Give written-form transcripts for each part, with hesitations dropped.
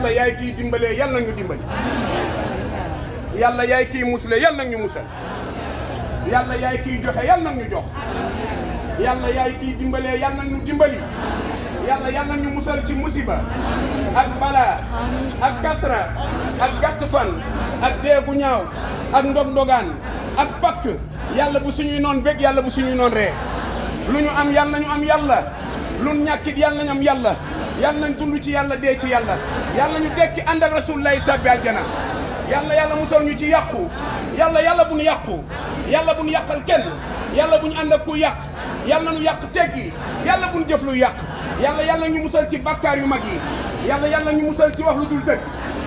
yàlla yaay kiy dimbalee yàlla nag ñu dimbali yàlla yaay kiy musle yàlla nag ñu musal yàlla yaay kiy joxe yàlla nag ñu jox yàlla yaay kiy dimbalee yàlla nag ñu dimbali yàlla yàlla ñu musal ci musiba ak balaa ak kasra ak gàtt fan ak deegu ñaaw ak ndog-ndogaan ak pakk yàlla bu suñuy noon bég yàlla bu suñuy noon ree lu ñu am yàlla nañu am yàlla lu ñàkkit yàlla nañu am yàlla yàlla nañ dund ci yàlla dee ci yàlla yàlla ñu dekki ànd ak rasulullahi tabbi aljana yàlla yàlla musal ñu ci yàqu yàlla bu ñu yàqu yàlla bu ñu yàqal kenn yàlla bu ñu ànd ak ku yàq yàlla ñu yàq teggi yàlla bu ñu jëf lu yàq yàlla ñu musal ci bakkaar yu mag yi yàlla ñu musal ci wax lu dul dëgg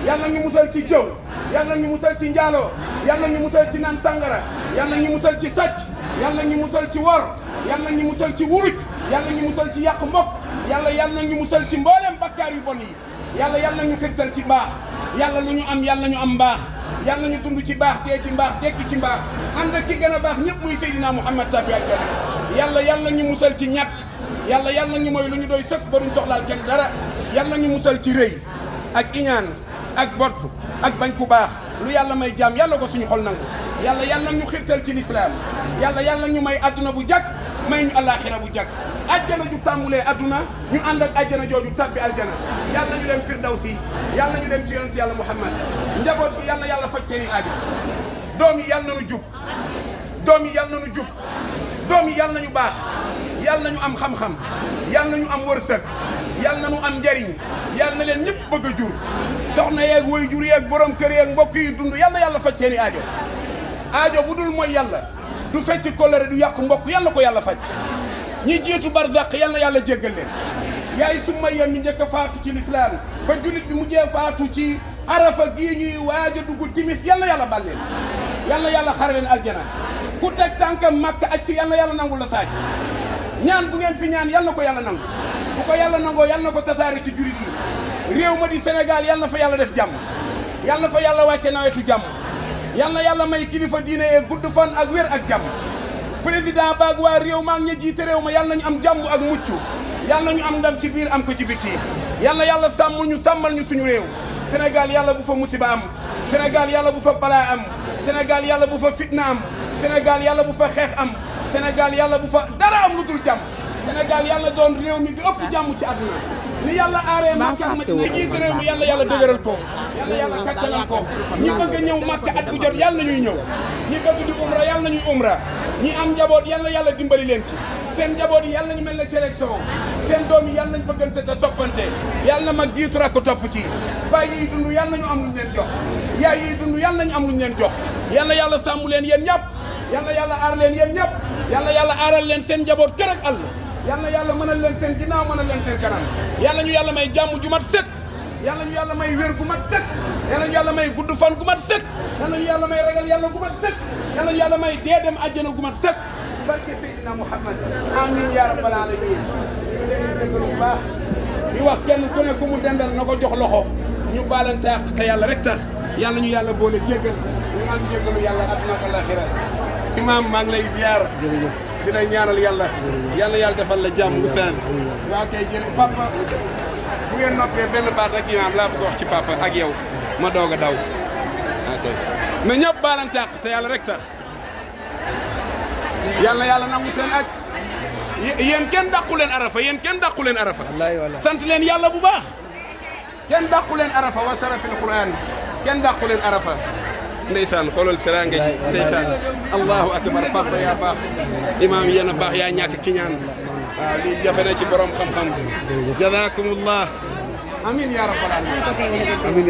yàlla ñu musal ci jëw yàlla ñu musal ci njaaloo yàlla ñu musal ci naan sàngara yàlla ñu musal ci sàcc yàlla ñu musal ci wor yàlla ñu musal ci wuruj yàlla ñu musal ci yàq mbokk yàlla ñu musal ci mbooleem bakkaar yu bon yi yàlla ñu xirtal ci mbaax yàlla lu ñu am yàlla ñu am mbaax yàlla ñu dund ci baax dee ci mbaax dekki ci mbaax ànd ak ki gën a baax ñëpp muy Seydina Muhammad tabbi aljana yàlla ñu musal ci ñàkk yàlla ñu mooy lu ñu doy sëkk ba duñ soxlaal kenn dara yàlla ñu musal ci rëy ak iñaan ak bott ak bañ ku baax lu yàlla may jaam yàlla ko suñu xol nangu yàlla ñu xirtal ci lislaam yàlla ñu may adduna bu jag may ñu alaxira bu jag ajjana ju tàmbulee adduna ñu ànd ak ajjana jooju tabbi aljana yàlla ñu dem firdawsi yàlla ñu dem ci yonent yàlla muhammad njaboot gi yàlla faj seeni aajo doom yi yàlla nañu jub doom yi yàlla nañu jub doom yi yàlla nañu baax yàlla nañu am xam-xam yàlla nañu am wërsëg yàlla nañu am njariñ yàlla na leen ñëpp bëgg a jur soxna yeeg woy jur yeeg borom kër yeeg mbokk yi dund yàlla faj seeni aajo bu dul mooy yàlla du fecc kolere du yàqu mbokk yàlla ko yàlla faj ñi jiitu barzaq yàlla jéggal leen yaay Sumayya mi njëkk a faatu ci lislaam ba julit bi mujjee faatu ci arafa gii ñuy waaj a dugg timis yàlla bal leen yàlla xare leen aljana ku teg tànkam Makka aj fi yàlla nangul la saaj ñaan bu ngeen fi ñaan yàlla ko yàlla nangu bu ko yàlla nangoo yàlla na ko tasaare ci julit yi réew ma di Sénégal yàlla fa yàlla def jàmm yàlla fa yàlla wàcce nawetu jàmm yàlla may kilifa diine yee gudd fan ak wér ak jàmm président baag waa réew maa ngi ña jiite réew ma yàlla nañu am jàmm ak mucc yàlla ñu am ndam ci biir am ko ci bitti yàlla sàmmal ñu suñu réew Sénégal yàlla bu fa musiba am Sénégal yàlla bu fa balaa am Sénégal yàlla bu fa fitna am Sénégal yàlla bu fa xeex am Sénégal yàlla bu fa dara am lu dul jàmm Sénégal yàlla doon réew mi bi ëpp jàmm ci àdduna ni yàlla aaree Makka Madina jiite réew mi yàlla dëgëral ko yàlla kattanal ko ñi bëgg a ñëw Makka at bu jot yàlla nañuy ñëw ñi bëgg di umra yàlla nañuy umra ñi am njaboot yàlla dimbali leen ci seen njaboot yi yàlla nañu mel ne sélection seen doom yi yàlla nañu bëggante te soppante yàlla na mag jiitu rakk topp ci baay yi dund yàlla nañu am luñu leen jox yaay yi dund yàlla nañu am luñu leen jox yàlla sàmm leen yéen ñëpp yàlla aar leen yéen ñëpp yàlla aaral leen seen njaboot kër ak àll yàlla mënal leen seen ginnaaw mënal leen seen kanam yàlla may jàmm ju mat sëkk yàlla may wér gu mat sëkk yàlla may gudd fan gu mat sëkk yàlla may ragal yàlla gu mat sëkk yàlla may dee dem àjjana gu mat sëkk barke Seydina Muhammad amin ya rabbal alamin ñu leen di déglu bu baax di wax kenn ku ne ku mu dendal na ko jox loxo ñu baalante ak te yàlla rek tax yàlla ñu yàlla boole jéggal ñu am jéggalu yàlla àdduna ak alaxira imam maa ngi lay ziar di lay ñaanal yàlla defal la jàmm bu seen waa kay jërëjëf papa bu ngeen noppee benn baat rek imam laa bëgg wax ci papa ak yow ma doog a daw ok na ñëpp baalante ak te yàlla rek tax yàlla nangu seen aj yéen kenn dàqu leen arafa sant leen yàlla bu baax kenn dàqu leen arafa wa sarafil quran kenn dàqu leen arafa ndeysaan xoolal teraanga ji ndeysaan allahu akbar papa yaa baax imaam yéen a baax yaa ñàkk ki ñaan waaw lii jafe na ci borom xam-xam jazakumullah amin ya rabbal alamin